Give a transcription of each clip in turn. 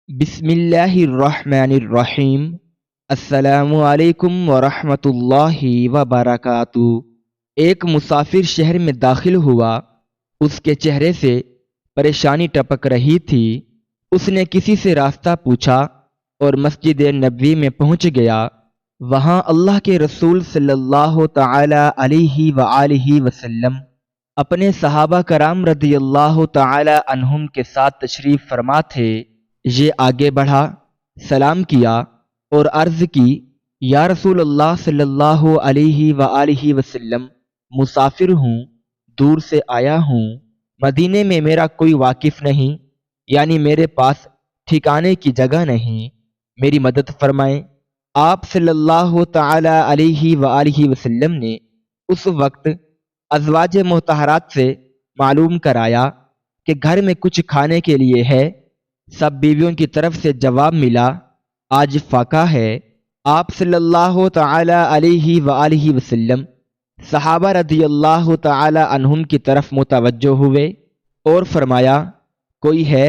بسم اللہ الرحمن الرحیم۔ السلام علیکم ورحمۃ اللہ وبرکاتہ۔ ایک مسافر شہر میں داخل ہوا، اس کے چہرے سے پریشانی ٹپک رہی تھی۔ اس نے کسی سے راستہ پوچھا اور مسجد نبوی میں پہنچ گیا۔ وہاں اللہ کے رسول صلی اللہ تعالی علیہ وآلہ وسلم اپنے صحابہ کرام رضی اللہ تعالی عنہم کے ساتھ تشریف فرما تھے۔ یہ آگے بڑھا، سلام کیا اور عرض کی، یا رسول اللہ صلی اللہ علیہ وآلہ وسلم، مسافر ہوں، دور سے آیا ہوں، مدینے میں میرا کوئی واقف نہیں، یعنی میرے پاس ٹھکانے کی جگہ نہیں، میری مدد فرمائیں۔ آپ صلی اللہ تعالی علیہ وآلہ وسلم نے اس وقت ازواج مطہرات سے معلوم کرایا کہ گھر میں کچھ کھانے کے لیے ہے۔ سب بیویوں کی طرف سے جواب ملا، آج فاقہ ہے۔ آپ صلی اللہ تعالی علیہ وآلہ وسلم صحابہ رضی اللہ تعالی عنہم کی طرف متوجہ ہوئے اور فرمایا، کوئی ہے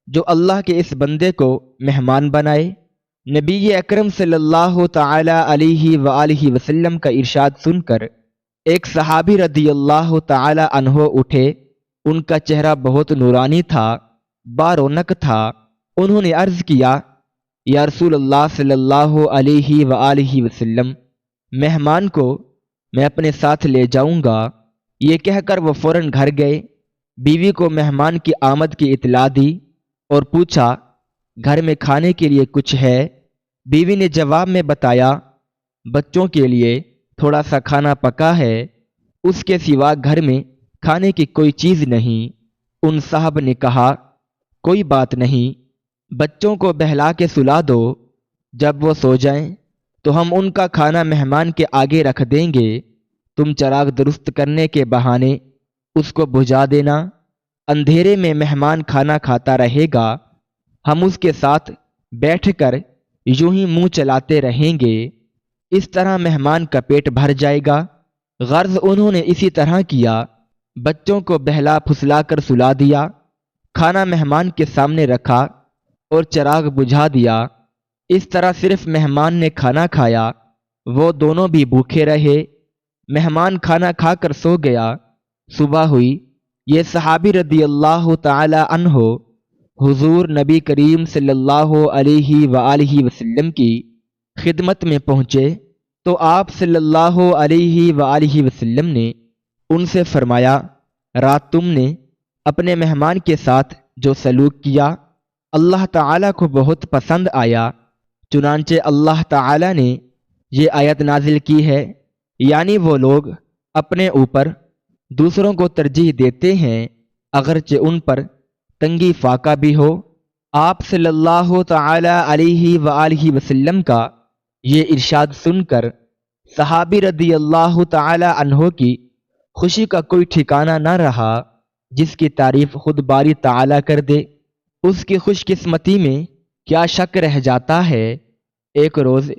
جو اللہ کے اس بندے کو مہمان بنائے؟ نبی اکرم صلی اللہ تعالی علیہ وآلہ وسلم کا ارشاد سن کر ایک صحابی رضی اللہ تعالی عنہ اٹھے۔ ان کا چہرہ بہت نورانی تھا، بارونق تھا۔ انہوں نے عرض کیا، یا رسول اللہ صلی اللہ علیہ وآلہ وسلم، مہمان کو میں اپنے ساتھ لے جاؤں گا۔ یہ کہہ کر وہ فوراً گھر گئے، بیوی کو مہمان کی آمد کی اطلاع دی اور پوچھا، گھر میں کھانے کے لیے کچھ ہے؟ بیوی نے جواب میں بتایا، بچوں کے لیے تھوڑا سا کھانا پکا ہے، اس کے سوا گھر میں کھانے کی کوئی چیز نہیں۔ ان صاحب نے کہا، کوئی بات نہیں، بچوں کو بہلا کے سلا دو، جب وہ سو جائیں تو ہم ان کا کھانا مہمان کے آگے رکھ دیں گے، تم چراغ درست کرنے کے بہانے اس کو بجھا دینا، اندھیرے میں مہمان کھانا کھاتا رہے گا، ہم اس کے ساتھ بیٹھ کر یوں ہی منہ چلاتے رہیں گے، اس طرح مہمان کا پیٹ بھر جائے گا۔ غرض انہوں نے اسی طرح کیا، بچوں کو بہلا پھسلا کر سلا دیا، کھانا مہمان کے سامنے رکھا اور چراغ بجھا دیا۔ اس طرح صرف مہمان نے کھانا کھایا، وہ دونوں بھی بھوکے رہے۔ مہمان کھانا کھا کر سو گیا۔ صبح ہوئی، یہ صحابی رضی اللہ تعالی عنہ حضور نبی کریم صلی اللہ علیہ وآلہ وسلم کی خدمت میں پہنچے تو آپ صلی اللہ علیہ وآلہ وسلم نے ان سے فرمایا، رات تم نے اپنے مہمان کے ساتھ جو سلوک کیا اللہ تعالیٰ کو بہت پسند آیا، چنانچہ اللہ تعالیٰ نے یہ آیت نازل کی ہے، یعنی وہ لوگ اپنے اوپر دوسروں کو ترجیح دیتے ہیں اگرچہ ان پر تنگی فاقہ بھی ہو۔ آپ صلی اللہ تعالی علیہ وآلہ وسلم کا یہ ارشاد سن کر صحابی رضی اللہ تعالی عنہ کی خوشی کا کوئی ٹھکانہ نہ رہا، جس کی تعریف خود باری تعالیٰ کر دے، اس کی خوش قسمتی میں کیا شک رہ جاتا ہے۔ ایک روز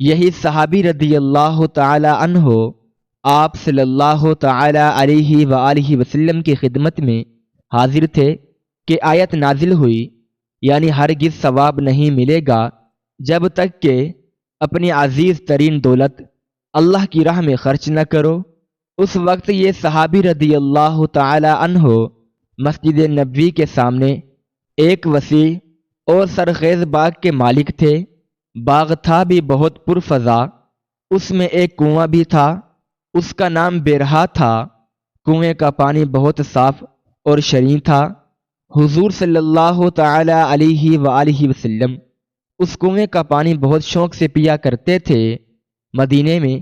یہی صحابی رضی اللہ تعالی عنہ آپ صلی اللہ تعالی علیہ وآلہ وسلم کی خدمت میں حاضر تھے کہ آیت نازل ہوئی، یعنی ہرگز ثواب نہیں ملے گا جب تک کہ اپنی عزیز ترین دولت اللہ کی راہ میں خرچ نہ کرو۔ اس وقت یہ صحابی رضی اللہ تعالی عنہ مسجد نبوی کے سامنے ایک وسیع اور سرخیز باغ کے مالک تھے۔ باغ تھا بھی بہت پرفضا، اس میں ایک کنواں بھی تھا، اس کا نام بیرہا تھا۔ کنویں کا پانی بہت صاف اور شریں تھا۔ حضور صلی اللہ تعالی علیہ وآلہ وسلم اس کنویں کا پانی بہت شوق سے پیا کرتے تھے۔ مدینے میں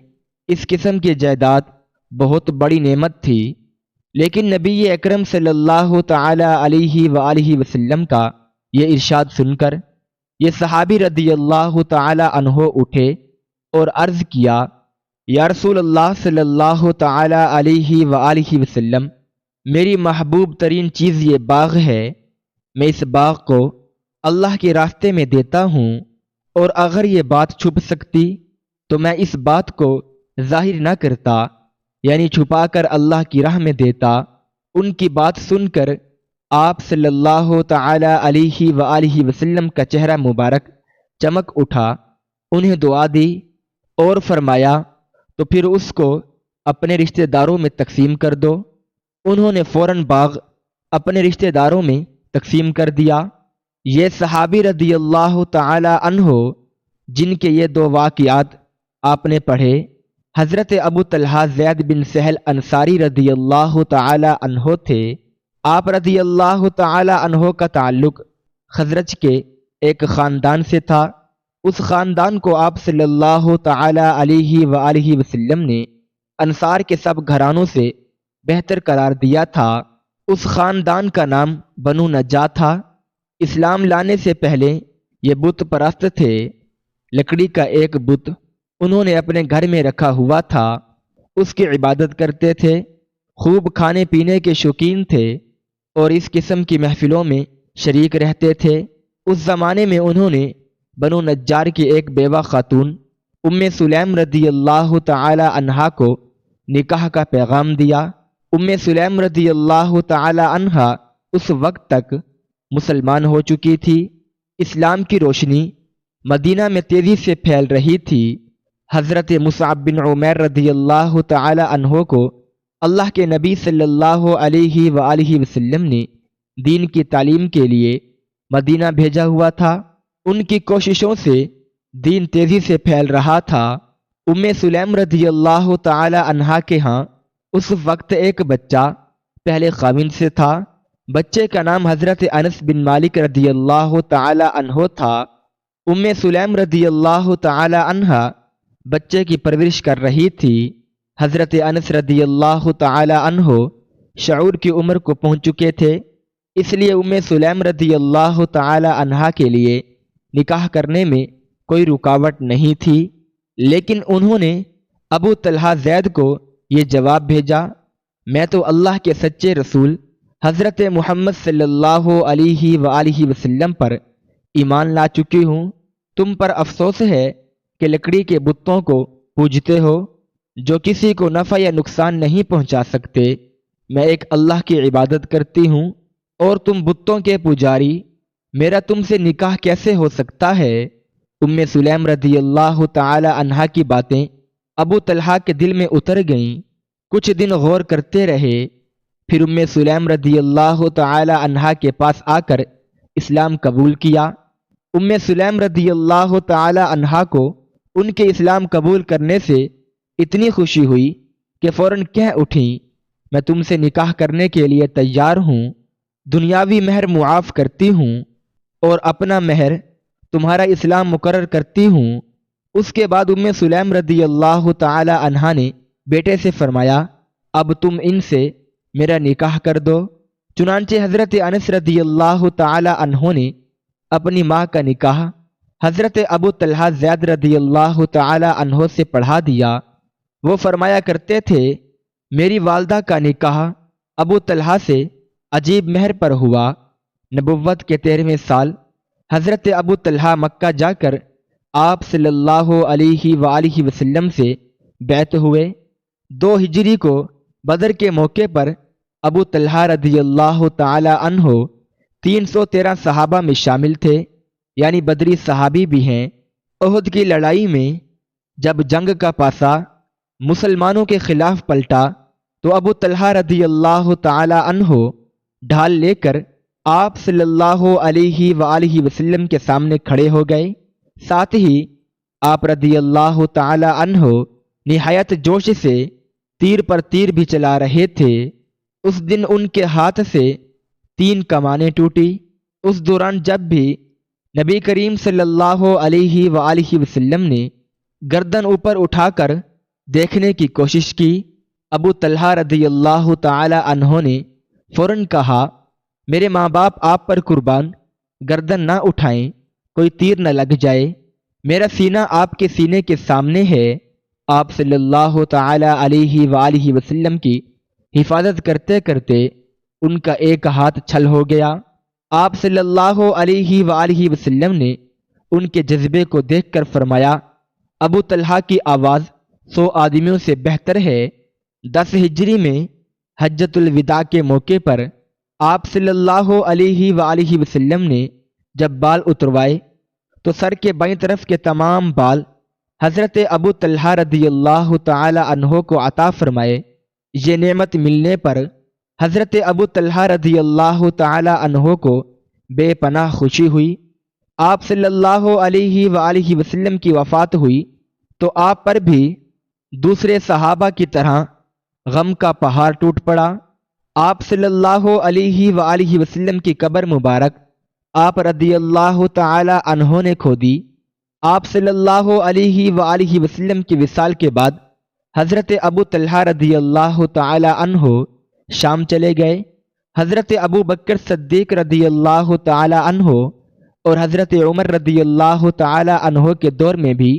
اس قسم کی جائیداد بہت بڑی نعمت تھی، لیکن نبی اکرم صلی اللہ تعالی علیہ وآلہ وسلم کا یہ ارشاد سن کر یہ صحابی رضی اللہ تعالی عنہ اٹھے اور عرض کیا، یا رسول اللہ صلی اللہ تعالی علیہ وآلہ وسلم، میری محبوب ترین چیز یہ باغ ہے، میں اس باغ کو اللہ کے راستے میں دیتا ہوں، اور اگر یہ بات چھپ سکتی تو میں اس بات کو ظاہر نہ کرتا، یعنی چھپا کر اللہ کی راہ میں دیتا۔ ان کی بات سن کر آپ صلی اللہ تعالی علیہ وآلہ وسلم کا چہرہ مبارک چمک اٹھا، انہیں دعا دی اور فرمایا تو پھر اس کو اپنے رشتہ داروں میں تقسیم کر دو۔ انہوں نے فوراً باغ اپنے رشتہ داروں میں تقسیم کر دیا۔ یہ صحابی رضی اللہ تعالی عنہ جن کے یہ دو واقعات آپ نے پڑھے، حضرت ابو طلحہ زید بن سہل انصاری رضی اللہ تعالی عنہ تھے۔ آپ رضی اللہ تعالی عنہ کا تعلق خزرج کے ایک خاندان سے تھا۔ اس خاندان کو آپ صلی اللہ تعالی علیہ وآلہ وسلم نے انصار کے سب گھرانوں سے بہتر قرار دیا تھا۔ اس خاندان کا نام بنو نجار تھا۔ اسلام لانے سے پہلے یہ بت پرست تھے۔ لکڑی کا ایک بت انہوں نے اپنے گھر میں رکھا ہوا تھا، اس کی عبادت کرتے تھے۔ خوب کھانے پینے کے شوقین تھے اور اس قسم کی محفلوں میں شریک رہتے تھے۔ اس زمانے میں انہوں نے بنو نجار کی ایک بیوہ خاتون ام سلیم رضی اللہ تعالی عنہا کو نکاح کا پیغام دیا۔ ام سلیم رضی اللہ تعالی عنہا اس وقت تک مسلمان ہو چکی تھی۔ اسلام کی روشنی مدینہ میں تیزی سے پھیل رہی تھی۔ حضرت مصعب بن عمیر رضی اللہ تعالی عنہ کو اللہ کے نبی صلی اللہ علیہ وآلہ وسلم نے دین کی تعلیم کے لیے مدینہ بھیجا ہوا تھا۔ ان کی کوششوں سے دین تیزی سے پھیل رہا تھا۔ ام سلیم رضی اللہ تعالی عنہا کے ہاں اس وقت ایک بچہ پہلے خاوند سے تھا۔ بچے کا نام حضرت انس بن مالک رضی اللہ تعالی عنہ تھا۔ ام سلیم رضی اللہ تعالی عنہا بچے کی پرورش کر رہی تھی۔ حضرت انس رضی اللہ تعالی عنہ شعور کی عمر کو پہنچ چکے تھے، اس لیے ام سلیم رضی اللہ تعالی عنہا کے لیے نکاح کرنے میں کوئی رکاوٹ نہیں تھی۔ لیکن انہوں نے ابو طلحہ زید کو یہ جواب بھیجا، میں تو اللہ کے سچے رسول حضرت محمد صلی اللہ علیہ وآلہ وسلم پر ایمان لا چکی ہوں۔ تم پر افسوس ہے کہ لکڑی کے بتوں کو پوجتے ہو جو کسی کو نفع یا نقصان نہیں پہنچا سکتے۔ میں ایک اللہ کی عبادت کرتی ہوں اور تم بتوں کے پجاری، میرا تم سے نکاح کیسے ہو سکتا ہے؟ ام سلیم رضی اللہ تعالی عنہا کی باتیں ابو طلحہ کے دل میں اتر گئیں۔ کچھ دن غور کرتے رہے، پھر ام سلیم رضی اللہ تعالی عنہا کے پاس آ کر اسلام قبول کیا۔ ام سلیم رضی اللہ تعالی عنہا کو ان کے اسلام قبول کرنے سے اتنی خوشی ہوئی کہ فوراً کہہ اٹھیں، میں تم سے نکاح کرنے کے لیے تیار ہوں، دنیاوی مہر معاف کرتی ہوں اور اپنا مہر تمہارا اسلام مقرر کرتی ہوں۔ اس کے بعد ام سلیم رضی اللہ تعالی عنہا نے بیٹے سے فرمایا، اب تم ان سے میرا نکاح کر دو۔ چنانچہ حضرت انس رضی اللہ تعالی عنہ نے اپنی ماں کا نکاح حضرت ابو طلحہ زید رضی اللہ تعالی عنہ سے پڑھا دیا۔ وہ فرمایا کرتے تھے، میری والدہ کا نکاح ابو طلحہ سے عجیب مہر پر ہوا۔ نبوت کے 13ویں سال حضرت ابو طلحہ مکہ جا کر آپ صلی اللہ علیہ وآلہ وسلم سے بیعت ہوئے۔ 2 ہجری کو بدر کے موقع پر ابو طلحہ رضی اللہ تعالی عنہ 313 صحابہ میں شامل تھے، یعنی بدری صحابی بھی ہیں۔ احد کی لڑائی میں جب جنگ کا پاسا مسلمانوں کے خلاف پلٹا تو ابو طلحہ رضی اللہ تعالی عنہ ڈھال لے کر آپ صلی اللہ علیہ وآلہ وسلم کے سامنے کھڑے ہو گئے۔ ساتھ ہی آپ رضی اللہ تعالی عنہ نہایت جوش سے تیر پر تیر بھی چلا رہے تھے۔ اس دن ان کے ہاتھ سے 3 کمانیں ٹوٹی۔ اس دوران جب بھی نبی کریم صلی اللہ علیہ وآلہ وسلم نے گردن اوپر اٹھا کر دیکھنے کی کوشش کی، ابو طلحہ رضی اللہ تعالی عنہ نے فوراً کہا، میرے ماں باپ آپ پر قربان، گردن نہ اٹھائیں، کوئی تیر نہ لگ جائے، میرا سینہ آپ کے سینے کے سامنے ہے۔ آپ صلی اللہ تعالی علیہ وآلہ وسلم کی حفاظت کرتے کرتے ان کا ایک ہاتھ چھل ہو گیا۔ آپ صلی اللہ علیہ وآلہ وسلم نے ان کے جذبے کو دیکھ کر فرمایا، ابو طلحہ کی آواز 100 آدمیوں سے بہتر ہے۔ 10 ہجری میں حجۃ الوداع کے موقع پر آپ صلی اللہ علیہ وآلہ وسلم نے جب بال اتروائے تو سر کے بائیں طرف کے تمام بال حضرت ابو طلحہ رضی اللہ تعالی عنہ کو عطا فرمائے۔ یہ نعمت ملنے پر حضرت ابو طلحہ رضی اللہ تعالی عنہ کو بے پناہ خوشی ہوئی۔ آپ صلی اللہ علیہ وآلہ وسلم کی وفات ہوئی تو آپ پر بھی دوسرے صحابہ کی طرح غم کا پہاڑ ٹوٹ پڑا۔ آپ صلی اللہ علیہ وآلہ وسلم کی قبر مبارک آپ رضی اللہ تعالی عنہ نے کھودی۔ آپ صلی اللہ علیہ وآلہ وسلم کی وصال کے بعد حضرت ابو طلحہ رضی اللہ تعالی عنہ شام چلے گئے۔ حضرت ابو بکر صدیق رضی اللہ تعالی عنہ اور حضرت عمر رضی اللہ تعالی عنہ کے دور میں بھی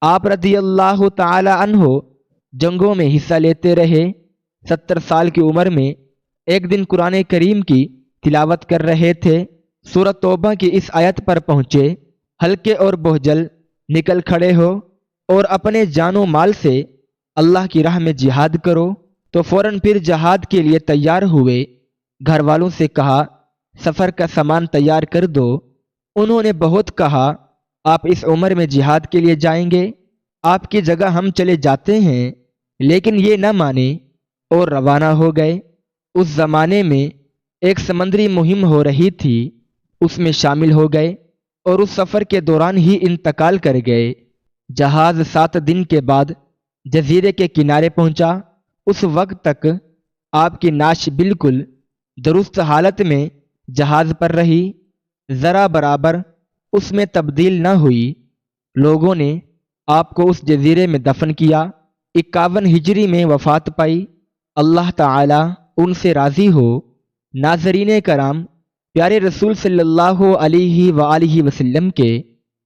آپ رضی اللہ تعالی عنہ جنگوں میں حصہ لیتے رہے۔ 70 سال کی عمر میں ایک دن قرآن کریم کی تلاوت کر رہے تھے۔ سورۃ توبہ کی اس آیت پر پہنچے، ہلکے اور بہجل نکل کھڑے ہو اور اپنے جان و مال سے اللہ کی راہ میں جہاد کرو، تو فوراً پھر جہاد کے لیے تیار ہوئے۔ گھر والوں سے کہا سفر کا سامان تیار کر دو۔ انہوں نے بہت کہا آپ اس عمر میں جہاد کے لیے جائیں گے، آپ کی جگہ ہم چلے جاتے ہیں، لیکن یہ نہ مانے اور روانہ ہو گئے۔ اس زمانے میں ایک سمندری مہم ہو رہی تھی، اس میں شامل ہو گئے اور اس سفر کے دوران ہی انتقال کر گئے۔ جہاز 7 دن کے بعد جزیرے کے کنارے پہنچا۔ اس وقت تک آپ کی نعش بالکل درست حالت میں جہاز پر رہی، ذرا برابر اس میں تبدیل نہ ہوئی۔ لوگوں نے آپ کو اس جزیرے میں دفن کیا۔ 51 ہجری میں وفات پائی۔ اللہ تعالی ان سے راضی ہو۔ ناظرین کرام، پیارے رسول صلی اللہ علیہ وآلہ وسلم کے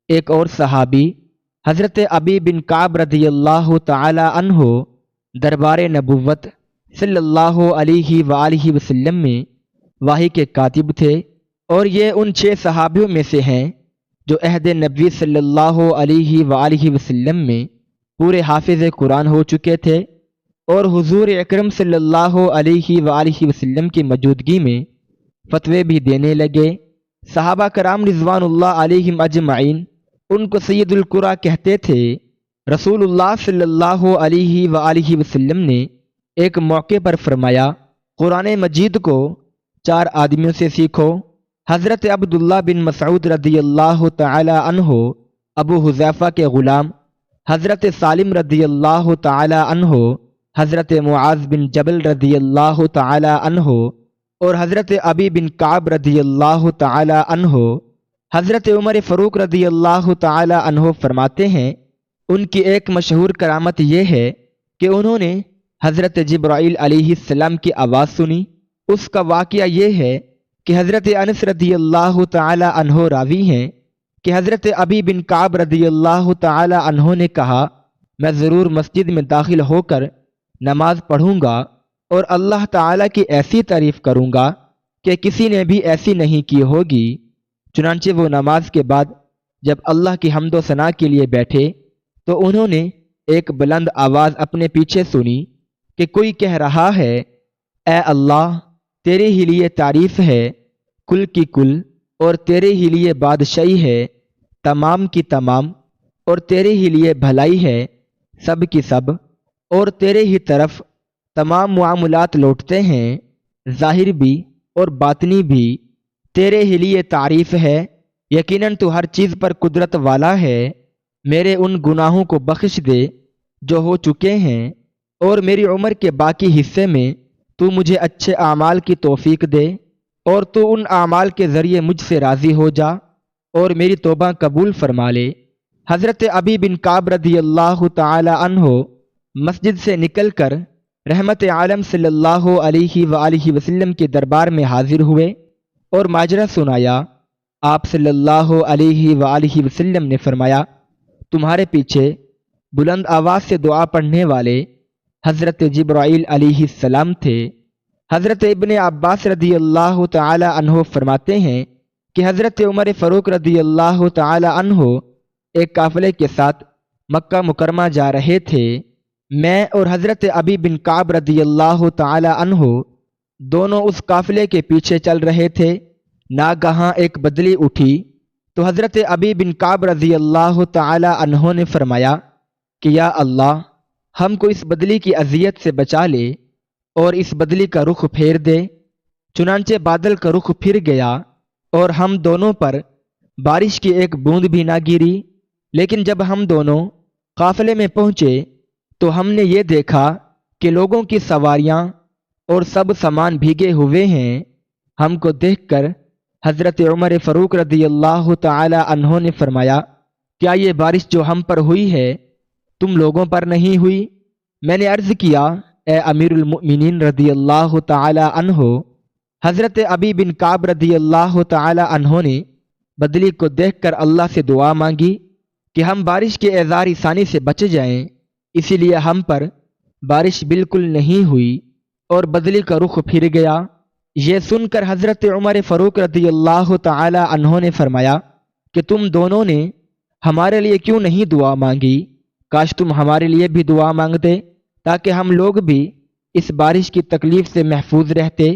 ایک اور صحابی حضرت ابی بن کعب رضی اللہ تعالی عنہ دربار نبوت صلی اللہ علیہ وآلہ وسلم میں وحی کے کاتب تھے، اور یہ ان 6 صحابیوں میں سے ہیں جو عہد نبوی صلی اللہ علیہ وآلہ وسلم میں پورے حافظ قرآن ہو چکے تھے، اور حضور اکرم صلی اللہ علیہ وآلہ وسلم کی موجودگی میں فتوے بھی دینے لگے۔ صحابہ کرام رضوان اللہ علیہم اجمعین ان کو سید القرا کہتے تھے۔ رسول اللہ صلی اللہ علیہ وآلہ وسلم نے ایک موقع پر فرمایا، قرآن مجید کو 4 آدمیوں سے سیکھو۔ حضرت عبداللہ بن مسعود رضی اللہ تعالی عنہ، ابو حذیفہ کے غلام حضرت سالم رضی اللہ تعالی عنہ، حضرت معاذ بن جبل رضی اللہ تعالی عنہ اور حضرت ابی بن کعب رضی اللہ تعالی عنہ۔ حضرت عمر فاروق رضی اللہ تعالی عنہ فرماتے ہیں، ان کی ایک مشہور کرامت یہ ہے کہ انہوں نے حضرت جبرائیل علیہ السلام کی آواز سنی۔ اس کا واقعہ یہ ہے کہ حضرت انس رضی اللہ تعالی عنہ راوی ہیں کہ حضرت ابی بن کعب رضی اللہ تعالی عنہ نے کہا، میں ضرور مسجد میں داخل ہو کر نماز پڑھوں گا اور اللہ تعالیٰ کی ایسی تعریف کروں گا کہ کسی نے بھی ایسی نہیں کی ہوگی۔ چنانچہ وہ نماز کے بعد جب اللہ کی حمد و ثنا کے لیے بیٹھے تو انہوں نے ایک بلند آواز اپنے پیچھے سنی کہ کوئی کہہ رہا ہے، اے اللہ، تیرے ہی لیے تعریف ہے، کل کی کل، اور تیرے ہی لیے بادشاہی ہے، تمام کی تمام، اور تیرے ہی لیے بھلائی ہے، سب کی سب، اور تیرے ہی طرف تمام معاملات لوٹتے ہیں، ظاہر بھی اور باطنی بھی، تیرے ہی لیے تعریف ہے، یقیناً تو ہر چیز پر قدرت والا ہے۔ میرے ان گناہوں کو بخش دے جو ہو چکے ہیں، اور میری عمر کے باقی حصے میں تو مجھے اچھے اعمال کی توفیق دے، اور تو ان اعمال کے ذریعے مجھ سے راضی ہو جا اور میری توبہ قبول فرما لے۔ حضرت ابی بن کعب رضی اللہ تعالی عنہ مسجد سے نکل کر رحمت عالم صلی اللہ علیہ وآلہ وسلم کے دربار میں حاضر ہوئے اور ماجرا سنایا۔ آپ صلی اللہ علیہ وآلہ وسلم نے فرمایا، تمہارے پیچھے بلند آواز سے دعا پڑھنے والے حضرت جبرائیل علیہ السلام تھے۔ حضرت ابن عباس رضی اللہ تعالی عنہ فرماتے ہیں کہ حضرت عمر فاروق رضی اللہ تعالی عنہ ایک قافلے کے ساتھ مکہ مکرمہ جا رہے تھے۔ میں اور حضرت ابی بن کعب رضی اللہ تعالی عنہ دونوں اس قافلے کے پیچھے چل رہے تھے۔ ناگہاں ایک بدلی اٹھی تو حضرت ابی بن کعب رضی اللہ تعالی عنہ نے فرمایا کہ یا اللہ، ہم کو اس بدلی کی اذیت سے بچا لے اور اس بدلی کا رخ پھیر دے۔ چنانچہ بادل کا رخ پھر گیا اور ہم دونوں پر بارش کی ایک بوند بھی نہ گری۔ لیکن جب ہم دونوں قافلے میں پہنچے تو ہم نے یہ دیکھا کہ لوگوں کی سواریاں اور سب سامان بھیگے ہوئے ہیں۔ ہم کو دیکھ کر حضرت عمر فاروق رضی اللہ تعالی عنہ نے فرمایا، کیا یہ بارش جو ہم پر ہوئی ہے تم لوگوں پر نہیں ہوئی؟ میں نے عرض کیا، اے امیر المؤمنین رضی اللہ تعالی عنہ۔ حضرت ابی بن کعب رضی اللہ تعالی عنہ نے بدلی کو دیکھ کر اللہ سے دعا مانگی کہ ہم بارش کے اعذار ثانی سے بچ جائیں، اسی لیے ہم پر بارش بالکل نہیں ہوئی اور بدلی کا رخ پھر گیا۔ یہ سن کر حضرت عمر فاروق رضی اللہ تعالی عنہ نے فرمایا کہ تم دونوں نے ہمارے لیے کیوں نہیں دعا مانگی؟ کاش تم ہمارے لیے بھی دعا مانگتے تاکہ ہم لوگ بھی اس بارش کی تکلیف سے محفوظ رہتے۔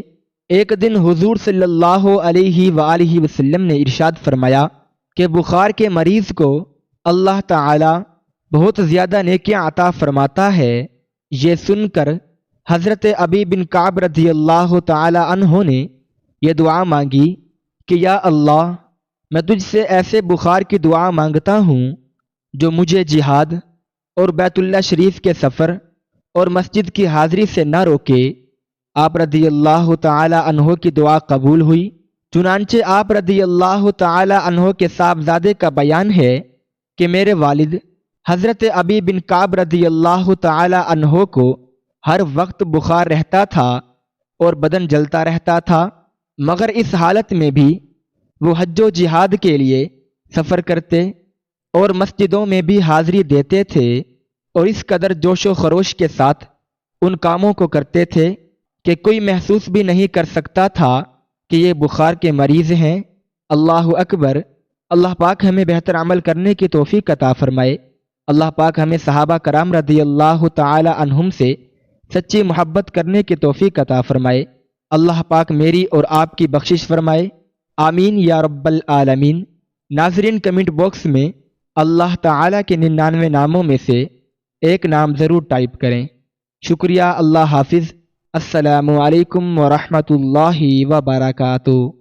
ایک دن حضور صلی اللہ علیہ وآلہ وسلم نے ارشاد فرمایا کہ بخار کے مریض کو اللہ تعالی بہت زیادہ نیکیاں عطا فرماتا ہے۔ یہ سن کر حضرت ابی بن کعب رضی اللہ تعالی عنہ نے یہ دعا مانگی کہ یا اللہ، میں تجھ سے ایسے بخار کی دعا مانگتا ہوں جو مجھے جہاد اور بیت اللہ شریف کے سفر اور مسجد کی حاضری سے نہ روکے۔ آپ رضی اللہ تعالی عنہ کی دعا قبول ہوئی۔ چنانچہ آپ رضی اللہ تعالی عنہ کے صاحبزادے کا بیان ہے کہ میرے والد حضرت ابی بن کعب رضی اللہ تعالی عنہ کو ہر وقت بخار رہتا تھا اور بدن جلتا رہتا تھا، مگر اس حالت میں بھی وہ حج و جہاد کے لیے سفر کرتے اور مسجدوں میں بھی حاضری دیتے تھے اور اس قدر جوش و خروش کے ساتھ ان کاموں کو کرتے تھے کہ کوئی محسوس بھی نہیں کر سکتا تھا کہ یہ بخار کے مریض ہیں۔ اللہ اکبر۔ اللہ پاک ہمیں بہتر عمل کرنے کی توفیق عطا فرمائے۔ اللہ پاک ہمیں صحابہ کرام رضی اللہ تعالی عنہم سے سچی محبت کرنے کی توفیق عطا فرمائے۔ اللہ پاک میری اور آپ کی بخشش فرمائے، آمین یا رب العالمین۔ ناظرین، کمنٹ باکس میں اللہ تعالی کے 99 ناموں میں سے ایک نام ضرور ٹائپ کریں۔ شکریہ۔ اللہ حافظ۔ السلام علیکم ورحمۃ اللہ وبرکاتہ۔